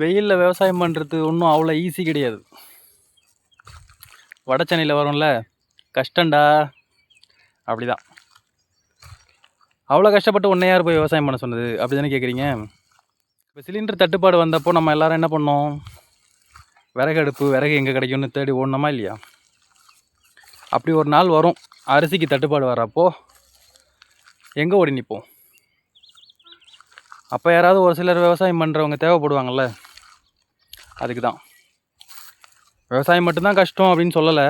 வெயிலில் விவசாயம் பண்ணுறது ஒன்றும் அவ்வளோ ஈஸி கிடையாது. வட சென்னையில் வரும்ல, கஷ்டண்டா, அப்படிதான். அவ்வளோ கஷ்டப்பட்டு ஒன்றே யார் போய் விவசாயம் பண்ண சொன்னது, அப்படி தானே கேட்குறீங்க? இப்போ சிலிண்டர் தட்டுப்பாடு வந்தப்போ நம்ம எல்லோரும் என்ன பண்ணோம்? விறகு எங்கே கிடைக்கும்னு தேடி ஓடணுமா இல்லையா? அப்படி ஒரு நாள் வரும், அரிசிக்கு தட்டுப்பாடு வர்றப்போ எங்கே ஓடி நிற்போம்? அப்போ யாராவது ஒரு சிலர் விவசாயம் பண்ணுறவங்க தேவைப்படுவாங்கள்ல, அதுக்கு தான். விவசாயம் மட்டும்தான் கஷ்டம் அப்படின்னு சொல்லலை,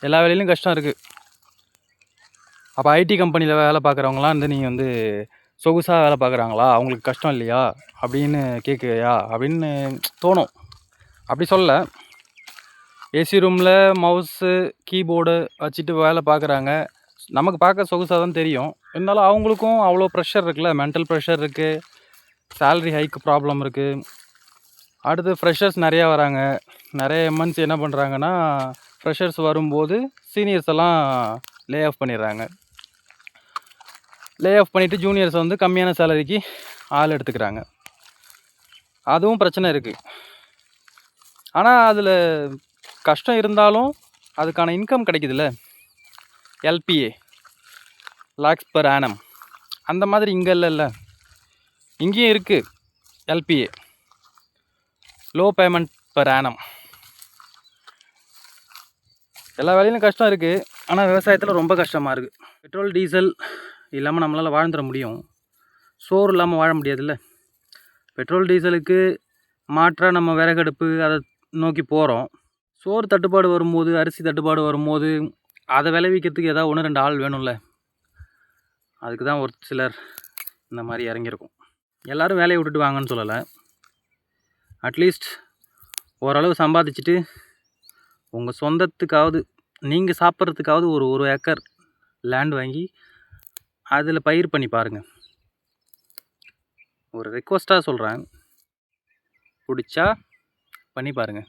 எல்லா வேலையிலும் கஷ்டம் இருக்குது. அப்போ ஐடி கம்பெனியில் வேலை பார்க்குறவங்களாம் நீங்கள் சொகுசாக வேலை பார்க்குறாங்களா, அவங்களுக்கு கஷ்டம் இல்லையா அப்படின்னு கேட்குறியா அப்படின்னு தோணும். அப்படி சொல்லலை, ஏசி ரூமில் மவுஸு கீபோர்டு வச்சுட்டு வேலை பார்க்குறாங்க, நமக்கு பார்க்க சொகுசாக தான் தெரியும். இருந்தாலும் அவங்களுக்கும் அவ்வளோ ப்ரெஷர் இருக்குல்ல, மென்டல் ப்ரெஷர் இருக்குது, சேல்ரி ஹைக்கு ப்ராப்ளம் இருக்குது. அடுத்து ஃப்ரெஷர்ஸ் நிறையா வராங்க. நிறைய எம்என்சி என்ன பண்ணுறாங்கன்னா, ஃப்ரெஷர்ஸ் வரும்போது சீனியர்ஸ் எல்லாம் லே ஆஃப் பண்ணிடுறாங்க. லே ஆஃப் பண்ணிவிட்டு ஜூனியர்ஸை கம்மியான சேலரிக்கு ஆள் எடுத்துக்கிறாங்க. அதுவும் பிரச்சனை இருக்குது. ஆனால் அதில் கஷ்டம் இருந்தாலும் அதுக்கான இன்கம் கிடைக்குதுல்ல, எல்பிஏ, லேக்ஸ் பர் ஆனம். அந்த மாதிரி இங்கே இல்லைல்ல, இங்கேயும் இருக்குது LPA, low payment per annum. எல்லா வேலையிலும் கஷ்டம் இருக்குது, ஆனால் விவசாயத்தில் ரொம்ப கஷ்டமாக இருக்குது. பெட்ரோல் டீசல் இல்லாமல் நம்மளால் வாழ்ந்துட முடியும், சோறு இல்லாமல் வாழ முடியாதுல்ல. பெட்ரோல் டீசலுக்கு மாற்றாக நம்ம விறகடுப்பு அதை நோக்கி போகிறோம். சோறு தட்டுப்பாடு வரும்போது, அரிசி தட்டுப்பாடு வரும்போது அதை விளைவிக்கிறதுக்கு ஏதாவது 1-2 ஆள் வேணும்ல. அதுக்கு தான் ஒரு சிலர் இந்த மாதிரி இறங்கியிருக்கும். எல்லோரும் வேலையை விட்டுட்டு வாங்கன்னு சொல்லலை, அட்லீஸ்ட் ஓரளவு சம்பாதிச்சுட்டு உங்கள் சொந்தத்துக்காவது, நீங்கள் சாப்பிட்றதுக்காவது ஒரு ஏக்கர் லேண்ட் வாங்கி அதில் பயிர் பண்ணி பாருங்கள். ஒரு ரெக்வஸ்ட்டாக சொல்கிறேன், பிடிச்சா பண்ணி பாருங்கள்.